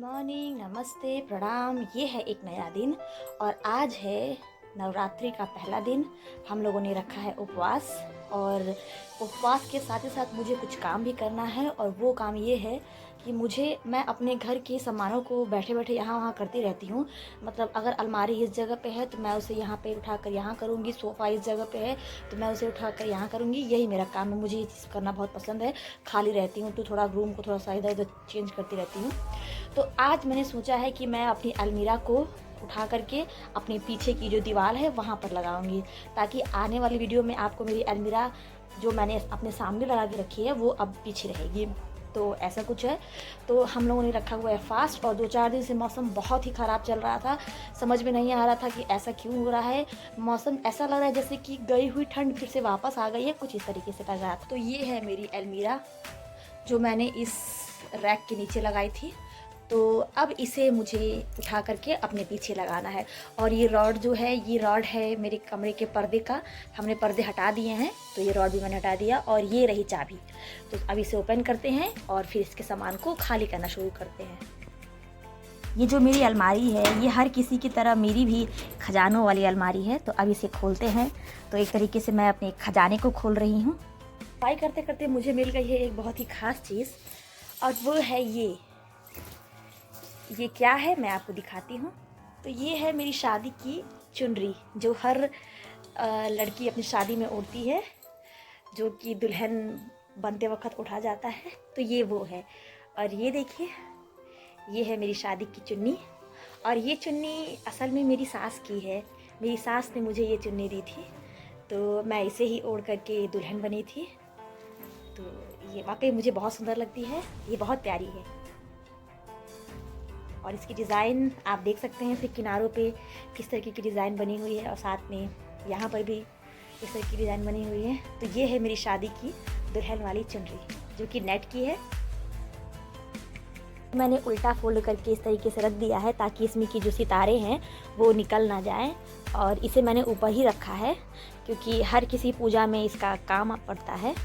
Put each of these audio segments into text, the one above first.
Morning, नमस्ते, प्रणाम। ये है एक नया दिन और आज है नवरात्रि का पहला दिन। हम लोगों ने रखा है उपवास और उपवास के साथ ही साथ मुझे कुछ काम भी करना है और वो काम ये है कि मैं अपने घर के सामानों को बैठे बैठे यहाँ वहाँ करती रहती हूँ। मतलब अगर अलमारी इस जगह पे है तो मैं उसे यहाँ पे उठाकर यहाँ करूँगी, सोफ़ा इस जगह पे है तो मैं उसे उठाकर यहाँ करूँगी। यही मेरा काम है, मुझे ये चीज़ करना बहुत पसंद है। खाली रहती हूँ तो थोड़ा रूम को थोड़ा सा इधर उधर चेंज करती रहती हूँ। तो आज मैंने सोचा है कि मैं अपनी अलमीरा को उठा करके अपने पीछे की जो दीवार है वहाँ पर लगाऊंगी, ताकि आने वाली वीडियो में आपको मेरी अलमीरा जो मैंने अपने सामने लगा के रखी है वो अब पीछे रहेगी। तो ऐसा कुछ है। तो हम लोगों ने रखा हुआ है फास्ट और 2-4 दिन से मौसम बहुत ही ख़राब चल रहा था। समझ में नहीं आ रहा था कि ऐसा क्यों हो रहा है। मौसम ऐसा लग रहा है जैसे कि गई हुई ठंड फिर से वापस आ गई है, कुछ इस तरीके से लग रहा था। तो ये है मेरी अलमीरा जो मैंने इस रैक के नीचे लगाई थी। तो अब इसे मुझे उठा करके अपने पीछे लगाना है। और ये रॉड जो है, ये रॉड है मेरे कमरे के पर्दे का। हमने पर्दे हटा दिए हैं तो ये रॉड भी मैंने हटा दिया और ये रही चाबी। तो अब इसे ओपन करते हैं और फिर इसके सामान को खाली करना शुरू करते हैं। ये जो मेरी अलमारी है ये हर किसी की तरह मेरी भी खजानों वाली अलमारी है। तो अब इसे खोलते हैं। तो एक तरीके से मैं अपने खजाने को खोल रही हूँ। सफाई करते करते मुझे मिल गई है एक बहुत ही ख़ास चीज़ और वो है ये क्या है मैं आपको दिखाती हूँ। तो ये है मेरी शादी की चुनरी जो हर लड़की अपनी शादी में ओढ़ती है, जो कि दुल्हन बनते वक्त उठा जाता है। तो ये वो है। और ये देखिए, ये है मेरी शादी की चुन्नी। और ये चुन्नी असल में मेरी सास की है। मेरी सास ने मुझे ये चुन्नी दी थी तो मैं इसे ही ओढ़ करके दुल्हन बनी थी। तो ये वाकई मुझे बहुत सुंदर लगती है, ये बहुत प्यारी है। और इसकी डिज़ाइन आप देख सकते हैं, फिर किनारों पे किस तरीके की डिज़ाइन बनी हुई है और साथ में यहाँ पर भी इस तरह की डिज़ाइन बनी हुई है। तो ये है मेरी शादी की दुल्हन वाली चुनरी जो कि नेट की है। मैंने उल्टा फोल्ड करके इस तरीके से रख दिया है ताकि इसमें की जो सितारे हैं वो निकल ना जाएं। और इसे मैंने ऊपर ही रखा है क्योंकि हर किसी पूजा में इसका काम पड़ता है।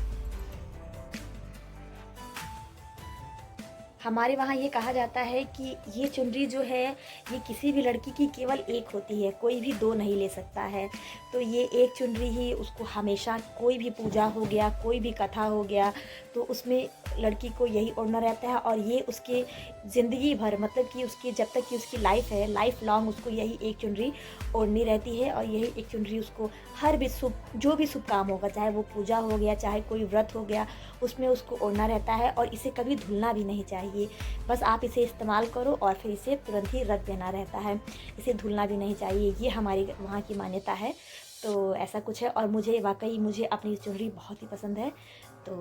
हमारे वहाँ ये कहा जाता है कि ये चुनरी जो है ये किसी भी लड़की की केवल एक होती है, कोई भी दो नहीं ले सकता है। तो ये एक चुनरी ही उसको हमेशा, कोई भी पूजा हो गया, कोई भी कथा हो गया तो उसमें लड़की को यही ओढ़ना रहता है। और ये उसके ज़िंदगी भर, मतलब कि उसकी जब तक कि उसकी लाइफ है, लाइफ लॉन्ग उसको यही एक चुनरी ओढ़नी रहती है। और यही एक चुनरी उसको हर भी जो भी शुभ काम होगा, चाहे वो पूजा हो गया, चाहे कोई व्रत हो गया, उसमें उसको ओढ़ना रहता है। और इसे कभी धुलना भी नहीं चाहिए। बस आप इसे इस्तेमाल करो और फिर इसे तुरंत ही रख देना रहता है, इसे धुलना भी नहीं चाहिए। ये हमारी वहाँ की मान्यता है। तो ऐसा कुछ है। और मुझे अपनी चुनरी बहुत ही पसंद है तो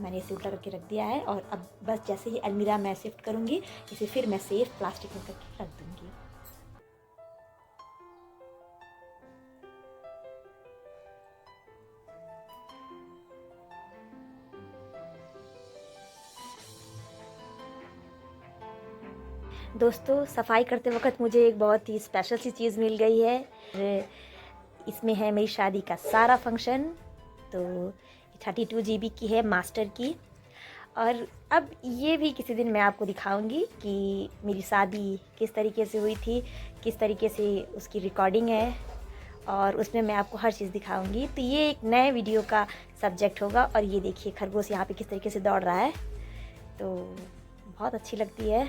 मैंने इसे उल्टा करके रख दिया है। और अब बस जैसे ही अलमीरा मैं शिफ्ट करूँगी इसे फिर मैं सेफ प्लास्टिक में करके रख दूँगी। दोस्तों, सफाई करते वक्त मुझे एक बहुत ही स्पेशल सी चीज़ मिल गई है। इसमें है मेरी शादी का सारा फंक्शन। तो 32 GB की है, मास्टर की। और अब ये भी किसी दिन मैं आपको दिखाऊंगी कि मेरी शादी किस तरीके से हुई थी, किस तरीके से उसकी रिकॉर्डिंग है और उसमें मैं आपको हर चीज़ दिखाऊंगी। तो ये एक नए वीडियो का सब्जेक्ट होगा। और ये देखिए खरगोश यहाँ पे किस तरीके से दौड़ रहा है, तो बहुत अच्छी लगती है।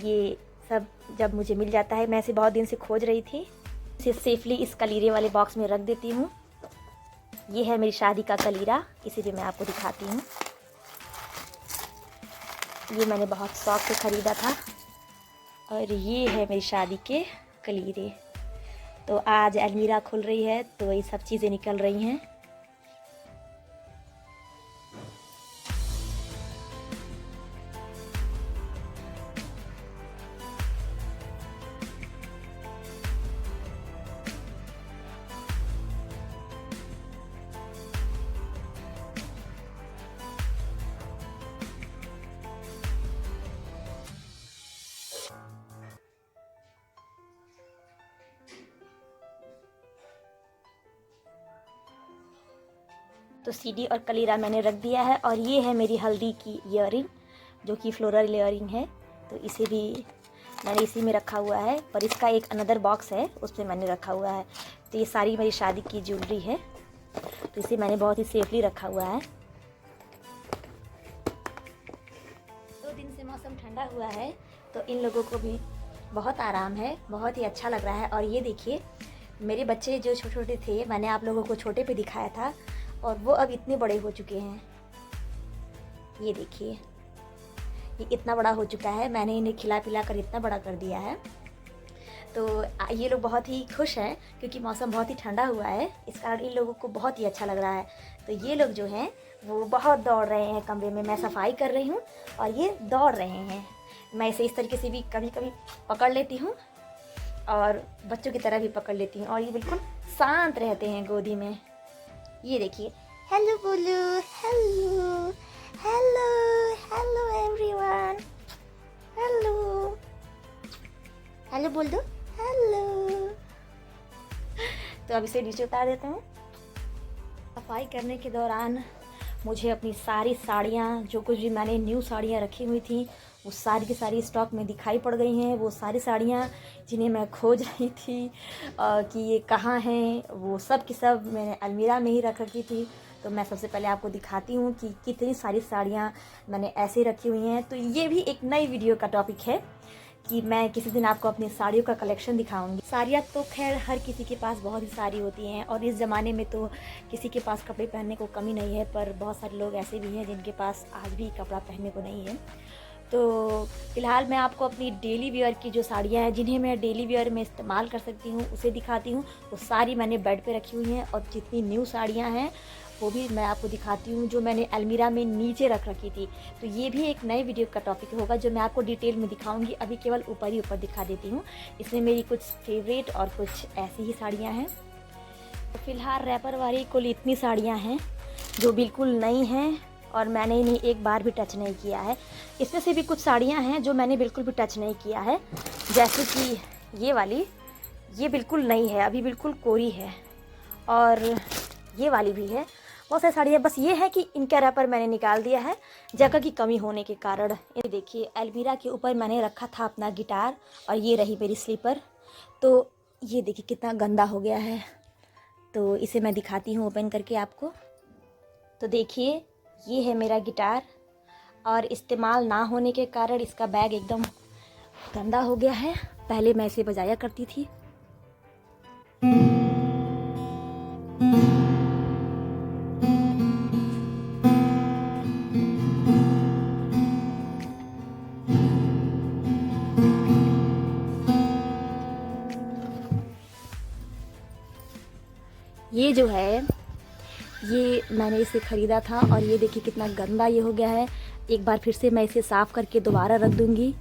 ये सब जब मुझे मिल जाता है, मैं इसे बहुत दिन से खोज रही थी। इसे सेफली इस कलीरे वाले बॉक्स में रख देती हूँ। ये है मेरी शादी का कलीरा, इसे भी मैं आपको दिखाती हूँ। ये मैंने बहुत शौक से ख़रीदा था। और ये है मेरी शादी के कलीरे। तो आज अलमीरा खुल रही है तो ये सब चीज़ें निकल रही हैं। तो सीडी और कलीरा मैंने रख दिया है। और ये है मेरी हल्दी की ईयरिंग जो कि फ्लोरल ईयरिंग है। तो इसे भी मैंने इसी में रखा हुआ है, पर इसका एक अनदर बॉक्स है उसमें मैंने रखा हुआ है। तो ये सारी मेरी शादी की ज्वेलरी है, तो इसे मैंने बहुत ही सेफली रखा हुआ है। 2 दिन से मौसम ठंडा हुआ है तो इन लोगों को भी बहुत आराम है, बहुत ही अच्छा लग रहा है। और ये देखिए मेरे बच्चे जो छोटे छोटे थे, मैंने आप लोगों को छोटे पे दिखाया था, और वो अब इतने बड़े हो चुके हैं। ये देखिए ये इतना बड़ा हो चुका है, मैंने इन्हें खिला पिला कर इतना बड़ा कर दिया है। तो ये लोग बहुत ही खुश हैं क्योंकि मौसम बहुत ही ठंडा हुआ है, इस कारण इन लोगों को बहुत ही अच्छा लग रहा है। तो ये लोग जो हैं वो बहुत दौड़ रहे हैं कमरे में, मैं सफाई कर रही हूँ और ये दौड़ रहे हैं। मैं इसे इस तरीके से भी कभी कभी पकड़ लेती हूँ और बच्चों की तरह भी पकड़ लेती हूँ, और ये बिल्कुल शांत रहते हैं गोदी में। ये देखिए, हेलो बोलो, hello hello hello everyone, hello hello बोल दो, हेलो। तो अब इसे नीचे उतार देते हैं। सफाई करने के दौरान मुझे अपनी सारी साड़ियाँ, जो कुछ भी मैंने न्यू साड़ियाँ रखी हुई थी, वो सारी की सारी स्टॉक में दिखाई पड़ गई हैं। वो सारी साड़ियाँ जिन्हें मैं खोज रही थी कि ये कहाँ हैं, वो सब की सब मैंने अलमीरा में ही रख रखी थी। तो मैं सबसे पहले आपको दिखाती हूँ कि कितनी सारी साड़ियाँ मैंने ऐसे रखी हुई हैं। तो ये भी एक नई वीडियो का टॉपिक है कि मैं किसी दिन आपको अपनी साड़ियों का कलेक्शन दिखाऊंगी। साड़ियाँ तो खैर हर किसी के पास बहुत ही सारी होती हैं, और इस ज़माने में तो किसी के पास कपड़े पहनने को कमी नहीं है, पर बहुत सारे लोग ऐसे भी हैं जिनके पास आज भी कपड़ा पहनने को नहीं है। तो फ़िलहाल मैं आपको अपनी डेली वेयर की जो साड़ियाँ हैं, जिन्हें मैं डेली वेयर में इस्तेमाल कर सकती हूँ, उसे दिखाती हूँ। वो सारी मैंने बेड पे रखी हुई हैं, और जितनी न्यू साड़ियाँ हैं वो भी मैं आपको दिखाती हूँ, जो मैंने अलमीरा में नीचे रख रखी थी। तो ये भी एक नए वीडियो का टॉपिक होगा जो मैं आपको डिटेल में दिखाऊंगी। अभी केवल ऊपर ही ऊपर दिखा देती हूँ। इसमें मेरी कुछ फेवरेट और कुछ ऐसी ही साड़ियाँ हैं। तो फ़िलहाल रैपर वाली कुल इतनी साड़ियाँ हैं जो बिल्कुल नई हैं और मैंने इन्हें एक बार भी टच नहीं किया है। इसमें से भी कुछ साड़ियाँ हैं जो मैंने बिल्कुल भी टच नहीं किया है, जैसे कि ये वाली, ये बिल्कुल नई है, अभी बिल्कुल कोरी है। और ये वाली भी है। बहुत सारी साड़ियाँ, बस ये है कि इनका रैपर मैंने निकाल दिया है जगह की कमी होने के कारण। ये देखिए अलमीरा के ऊपर मैंने रखा था अपना गिटार, और ये रही मेरी स्लीपर। तो ये देखिए कितना गंदा हो गया है। तो इसे मैं दिखाती हूँ ओपन करके आपको। तो देखिए ये है मेरा गिटार, और इस्तेमाल ना होने के कारण इसका बैग एकदम गंदा हो गया है। पहले मैं इसे बजाया करती थी। ये जो है, ये मैंने इसे ख़रीदा था, और ये देखिए कितना गंदा ये हो गया है। एक बार फिर से मैं इसे साफ़ करके दोबारा रख दूँगी।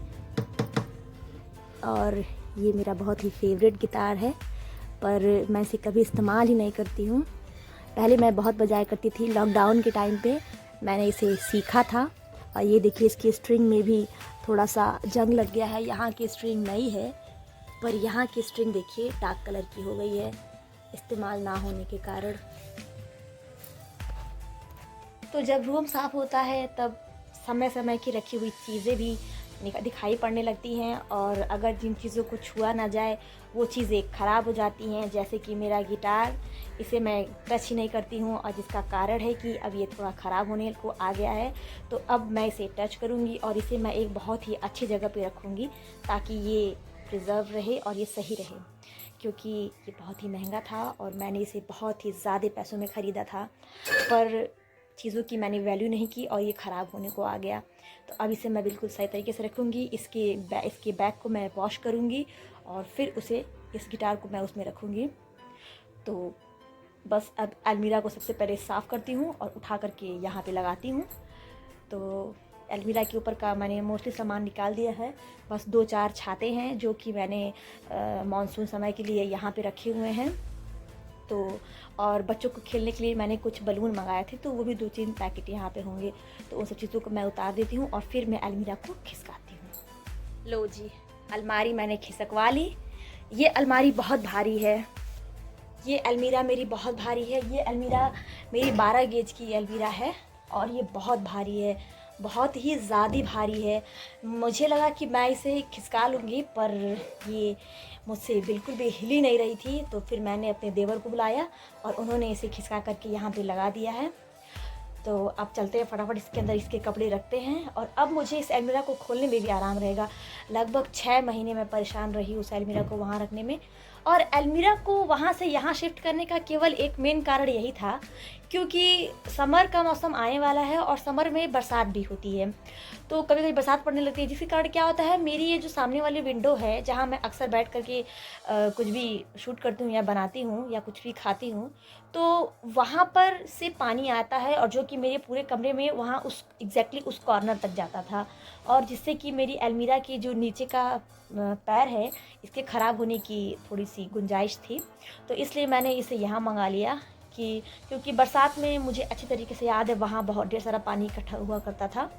और ये मेरा बहुत ही फेवरेट गिटार है, पर मैं इसे कभी इस्तेमाल ही नहीं करती हूँ। पहले मैं बहुत बजाया करती थी, लॉकडाउन के टाइम पे मैंने इसे सीखा था। और ये देखिए इसकी स्ट्रिंग में भी थोड़ा सा जंग लग गया है। यहाँ की स्ट्रिंग नई है, पर यहाँ की स्ट्रिंग देखिए डार्क कलर की हो गई है इस्तेमाल ना होने के कारण। तो जब रूम साफ़ होता है तब समय समय की रखी हुई चीज़ें भी दिखाई पड़ने लगती हैं, और अगर जिन चीज़ों को छुआ ना जाए वो चीज़ें ख़राब हो जाती हैं। जैसे कि मेरा गिटार, इसे मैं टच ही नहीं करती हूँ, और जिसका कारण है कि अब ये थोड़ा ख़राब होने को आ गया है। तो अब मैं इसे टच करूँगी और इसे मैं एक बहुत ही अच्छी जगह पे रखूँगी ताकि ये प्रिजर्व रहे और ये सही रहे, क्योंकि ये बहुत ही महंगा था और मैंने इसे बहुत ही ज़्यादा पैसों में ख़रीदा था, पर चीज़ों की मैंने वैल्यू नहीं की और ये ख़राब होने को आ गया। तो अब इसे मैं बिल्कुल सही तरीके से रखूँगी। इसके बैग को मैं वॉश करूँगी और फिर इस गिटार को मैं उसमें रखूँगी। तो बस अब अलमीरा को सबसे पहले साफ़ करती हूँ और उठा करके यहाँ पे लगाती हूँ। तो अलमीरा के ऊपर का मैंने मोस्टली सामान निकाल दिया है। बस 2-4 छाते हैं जो कि मैंने मानसून समय के लिए यहाँ पे रखे हुए हैं। तो और बच्चों को खेलने के लिए मैंने कुछ बलून मंगाए थे, तो वो भी 2-3 पैकेट यहाँ पे होंगे। तो उन सब चीज़ों को मैं उतार देती हूँ और फिर मैं अलमीरा को खिसकाती हूँ। लो जी, अलमारी मैंने खिसकवा ली। ये अलमारी बहुत भारी है, ये अलमीरा मेरी बहुत भारी है। ये अलमीरा मेरी 12 गेज की अलमीरा है और ये बहुत भारी है। बहुत ही ज़्यादा भारी है। मुझे लगा कि मैं इसे खिसका लूँगी, पर ये मुझसे बिल्कुल भी हिल ही नहीं रही थी। तो फिर मैंने अपने देवर को बुलाया और उन्होंने इसे खिसका करके यहाँ पे लगा दिया है। तो अब चलते हैं, फटाफट इसके अंदर इसके कपड़े रखते हैं और अब मुझे इस अलमीरा को खोलने में भी आराम रहेगा। लगभग 6 महीने मैं परेशान रही उस अलमीरा को वहाँ रखने में, और अलमीरा को वहाँ से यहाँ शिफ्ट करने का केवल एक मेन कारण यही था क्योंकि समर का मौसम आने वाला है और समर में बरसात भी होती है। तो कभी कभी बरसात पड़ने लगती है, जिसके कारण क्या होता है, मेरी ये जो सामने वाली विंडो है जहाँ मैं अक्सर बैठ करके कुछ भी शूट करती हूँ या बनाती हूँ या कुछ भी खाती हूँ, तो वहाँ पर से पानी आता है और जो कि मेरे पूरे कमरे में वहाँ उस एग्जैक्टली उस कॉर्नर तक जाता था, और जिससे कि मेरी अलमीरा की जो नीचे का पैर है इसके ख़राब होने की थोड़ी सी गुंजाइश थी। तो इसलिए मैंने इसे यहाँ मंगा लिया कि क्योंकि बरसात में मुझे अच्छी तरीके से याद है वहाँ बहुत ढेर सारा पानी इकट्ठा हुआ करता था।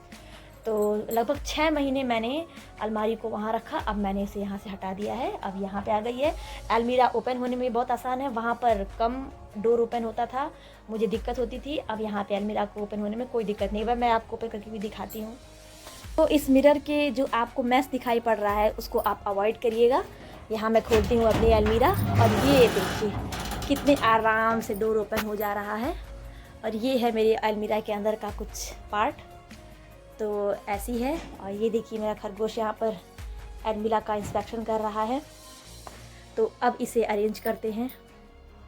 तो लगभग 6 महीने मैंने अलमारी को वहाँ रखा। अब मैंने इसे यहाँ से हटा दिया है, अब यहाँ पे आ गई है। अलमीरा ओपन होने में बहुत आसान है, वहाँ पर कम डोर ओपन होता था, मुझे दिक्कत होती थी। अब यहाँ पे अलमीरा को ओपन होने में कोई दिक्कत नहीं है। मैं आपको ओपन करके भी दिखाती हूँ। तो इस मिरर के जो आपको मैस दिखाई पड़ रहा है उसको आप अवॉइड करिएगा। यहाँ मैं खोलती हूँ अपनी अलमीरा और ये देखिए कितने आराम से डोर ओपन हो जा रहा है। और ये है मेरी अलमीरा के अंदर का कुछ पार्ट, तो ऐसी है। और ये देखिए मेरा खरगोश यहाँ पर अलमीरा का इंस्पेक्शन कर रहा है। तो अब इसे अरेंज करते हैं।